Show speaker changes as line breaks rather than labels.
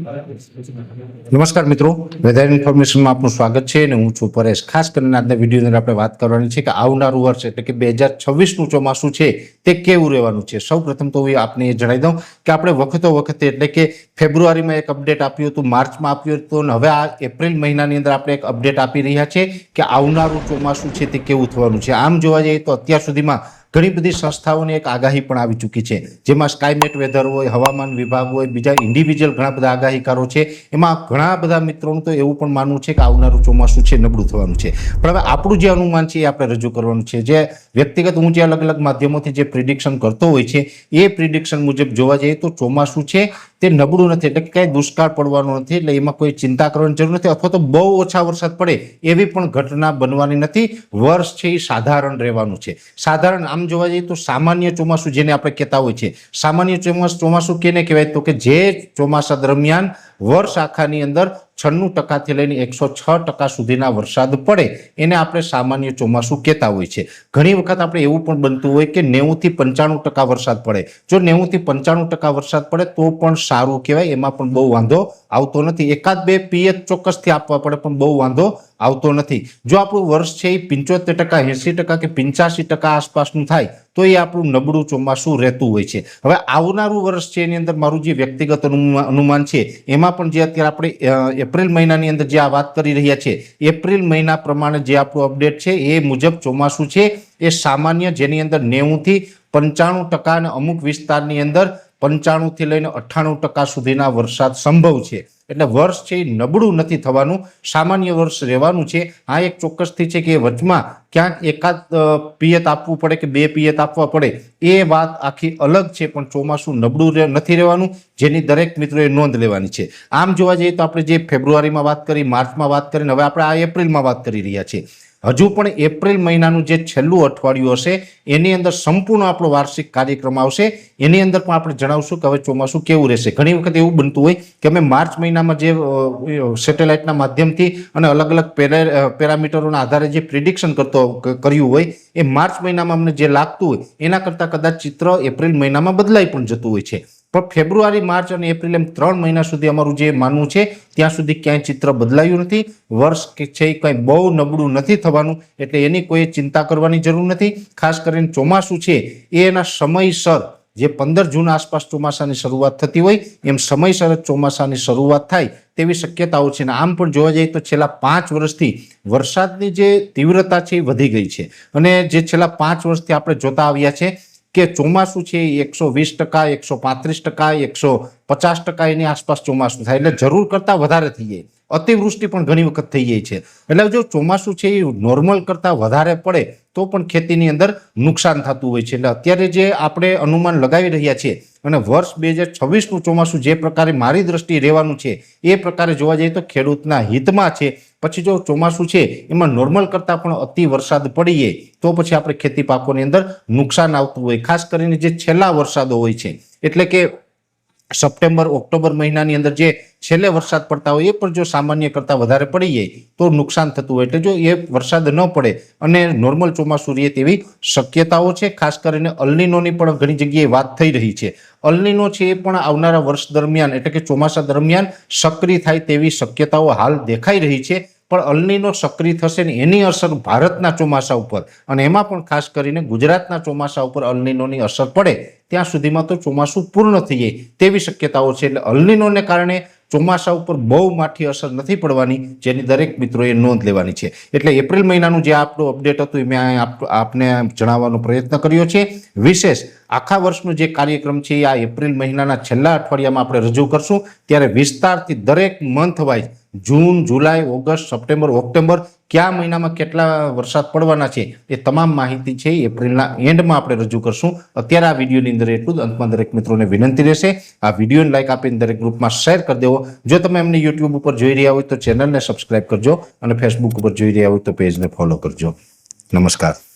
નમસ્કાર મિત્રો, વેધર ઇન્ફોર્મેશનમાં આપનું સ્વાગત છે અને હું છું પરેશ। ખાસ કરીને આજના વિડીયોની અંદર આપણે વાત કરવાની છે કે આવનારું વર્ષ એટલે કે 2026નું ચોમાસું છે તે કેવું રહેવાનું છે। સૌપ્રથમ તો હું આપને એ જણાવી દઉં કે આપણે વખતે એટલે કે ફેબ્રુઆરીમાં એક અપડેટ આપ્યું હતું, માર્ચમાં આપ્યું હતું અને હવે આ એપ્રિલ મહિનાની અંદર આપણે એક અપડેટ આપી રહ્યા છે કે આવનારું ચોમાસું છે તે કેવું થવાનું છે। આમ જોવા જઈએ તો અત્યાર સુધીમાં ઘણી બધી સંસ્થાઓની એક આગાહી પણ આવી ચૂકી છે, જેમાં સ્કાયમેટ વેધર હોય, હવામાન વિભાગ હોય, બીજા ઇન્ડિવિજ્યુઅલ ઘણા બધા આગાહીકારો છે। એમાં ઘણા બધા મિત્રોનું તો એવું પણ માનવું છે કે આવનારું ચોમાસું છે નબળું થવાનું છે। પણ હવે આપણું જે અનુમાન છે એ આપણે રજૂ કરવાનું છે। જે વ્યક્તિગત હું જે અલગ અલગ માધ્યમોથી જે પ્રિડિક્શન કરતો હોય છે એ પ્રિડિક્શન મુજબ જોવા જઈએ તો ચોમાસું છે તે નબળું નથી, એટલે કે કંઈ દુષ્કાળ પડવાનો નથી, એટલે એમાં કોઈ ચિંતા કરવાની જરૂર નથી, અથવા તો બહુ ઓછા વરસાદ પડે એવી પણ ઘટના બનવાની નથી। વર્ષ છે એ સાધારણ રહેવાનું છે। સાધારણ આમ જોવા જઈએ તો સામાન્ય ચોમાસું જેને આપણે કહેતા હોય છે, સામાન્ય ચોમાસું કેને કહેવાય તો કે જે ચોમાસા દરમિયાન વર્ષ આખાની અંદર 96% થી લઈને 106% સુધીના વરસાદ પડે એને આપણે સામાન્ય ચોમાસું કહેતા હોય છે। ઘણી વખત આપણે એવું પણ બનતું હોય કે 90 થી 95% વરસાદ પડે। જો 90 થી 95% વરસાદ પડે તો પણ સારું કહેવાય, એમાં પણ બહુ વાંધો આવતો નથી। એકાદ બે પિયત ચોક્કસથી આપવા પડે પણ બહુ વાંધો આવતો નથી। જો આપણું વર્ષ છે એ 75%, 80% કે 85% આસપાસનું થાય તો એ આપણું નબળું ચોમાસું રહેતું હોય છે। હવે આવનારું વર્ષ છે એની અંદર મારું જે વ્યક્તિગત અનુમાન છે એમાં પણ જે અત્યારે આપણે એપ્રિલ મહિનાની અંદર જે આ વાત કરી રહ્યા છે, એપ્રિલ મહિના પ્રમાણે જે આપણું અપડેટ છે એ મુજબ ચોમાસું છે એ સામાન્ય, જેની અંદર 90 થી 95% અને અમુક વિસ્તારની અંદર 95 થી લઈને 98% સુધીના વરસાદ સંભવ છે। એટલે વર્ષ છે એ નબળું નથી થવાનું, સામાન્ય વર્ષ રહેવાનું છે। આ એક ચોક્કસથી છે કે વચમાં ક્યાંક એકાદ પિયત આપવું પડે કે બે પિયત આપવા પડે એ વાત આખી અલગ છે, પણ ચોમાસું નબળું નથી રહેવાનું, જેની દરેક મિત્રોએ નોંધ લેવાની છે। આમ જોવા જઈએ તો આપણે જે ફેબ્રુઆરીમાં વાત કરી, માર્ચમાં વાત કરીને હવે આપણે આ એપ્રિલમાં વાત કરી રહ્યા છીએ। હજુ પણ એપ્રિલ મહિનાનું જે છેલ્લું અઠવાડિયું હશે એની અંદર સંપૂર્ણ આપણો વાર્ષિક કાર્યક્રમ આવશે। એની અંદર પણ આપણે જણાવશું કે હવે ચોમાસું કેવું રહેશે। ઘણી વખત એવું બનતું હોય કે અમે માર્ચ મહિનામાં જે સેટેલાઇટના માધ્યમથી અને અલગ અલગ પેરામીટરોના આધારે જે પ્રિડિક્શન કર્યું હોય એ માર્ચ મહિનામાં અમને જે લાગતું હોય એના કરતાં કદાચ ચિત્ર એપ્રિલ મહિનામાં બદલાઈ પણ જતું હોય છે। પણ ફેબ્રુઆરી, માર્ચ અને એપ્રિલ એમ 3 મહિના સુધી અમારું જે માનવું છે ત્યાં સુધી ક્યાંય ચિત્ર બદલાયું નથી। વર્ષ કે છે કંઈ બહુ નબળું નથી થવાનું, એટલે એની કોઈ ચિંતા કરવાની જરૂર નથી। ખાસ કરીને ચોમાસું છે એ એના સમયસર, જે 15 જૂન આસપાસ ચોમાસાની શરૂઆત થતી હોય એમ સમયસર જ ચોમાસાની શરૂઆત થાય તેવી શક્યતાઓ છે। અને આમ પણ જોવા જઈએ તો છેલ્લા 5 વર્ષથી વરસાદની જે તીવ્રતા છે એ વધી ગઈ છે, અને જે છેલ્લા 5 વર્ષથી આપણે જોતા આવ્યા છે કે ચોમાસું છે એ 120%, 135%, 150% એની આસપાસ ચોમાસું થાય, એટલે જરૂર કરતાં વધારે થઈ જાય। અતિવૃષ્ટિ પણ ઘણી વખત થઈ જાય છે। એટલે જો ચોમાસું છે એ નોર્મલ કરતાં વધારે પડે તો પણ ખેતીની અંદર નુકસાન થતું હોય છે। એટલે અત્યારે જે આપણે અનુમાન લગાવી રહ્યા છીએ અને વર્ષ 2026નું ચોમાસું જે પ્રકારે મારી દ્રષ્ટિએ રહેવાનું છે એ પ્રકારે જોવા જઈએ તો ખેડૂતના હિતમાં છે। પછી જો ચોમાસું છે એમાં નોર્મલ કરતાં પણ અતિ વરસાદ પડીએ તો પછી આપણે ખેતી પાકોની અંદર નુકસાન આવતું હોય। ખાસ કરીને જે છેલ્લા વરસાદો હોય છે, એટલે કે સપ્ટેમ્બર, ઓક્ટોબર મહિનાની અંદર જે છેલ્લે વરસાદ પડતા હોય એ પણ જો સામાન્ય કરતાં વધારે પડી જાય તો નુકસાન થતું હોય। એટલે જો એ વરસાદ ન પડે અને નોર્મલ ચોમાસું રહે તેવી શક્યતાઓ છે। ખાસ કરીને અલ્નીનોની પણ ઘણી જગ્યાએ વાત થઈ રહી છે। અલ્નીનો છે એ પણ આવનારા વર્ષ દરમિયાન એટલે કે ચોમાસા દરમિયાન સક્રિય થાય તેવી શક્યતાઓ હાલ દેખાઈ રહી છે। પણ અલ્નીનો સક્રિય થશે ને એની અસર ભારતના ચોમાસા ઉપર અને એમાં પણ ખાસ કરીને ગુજરાતના ચોમાસા ઉપર અલ્નીનોની અસર પડે ત્યાં સુધીમાં તો ચોમાસું પૂર્ણ થઈ જાય તેવી શક્યતાઓ છે। એટલે અલ્નીનોને કારણે ચોમાસા ઉપર બહુ માઠી અસર નથી પડવાની, જેની દરેક મિત્રોએ નોંધ લેવાની છે। એટલે એપ્રિલ મહિનાનું જે આપણું અપડેટ હતું એ મેં આપને જણાવવાનો પ્રયત્ન કર્યો છે। વિશેષ આખા વર્ષનો જે કાર્યક્રમ છે આ એપ્રિલ મહિનાના છેલ્લા અઠવાડિયામાં આપણે રજૂ કરશું, ત્યારે વિસ્તારથી દરેક મંથ વાઇઝ જૂન, જુલાઈ, ઓગસ્ટ, સપ્ટેમ્બર, ઓક્ટોબર કયા મહિનામાં કેટલા વરસાદ પડવાના છે એ તમામ માહિતી છે એપ્રિલના એન્ડમાં આપણે રજૂ કરશું। અત્યારે આ વિડીયોની અંદર એટલું જ। અંતમાં દરેક મિત્રોને વિનંતી રહેશે આ વિડીયોને લાઈક આપીને દરેક ગ્રુપમાં શેર કરી દેવો। જો તમે અમને યુટ્યુબ ઉપર જોઈ રહ્યા હોય તો ચેનલને સબસ્ક્રાઇબ કરજો અને ફેસબુક ઉપર જોઈ રહ્યા હોય તો પેજને ફોલો કરજો। નમસ્કાર।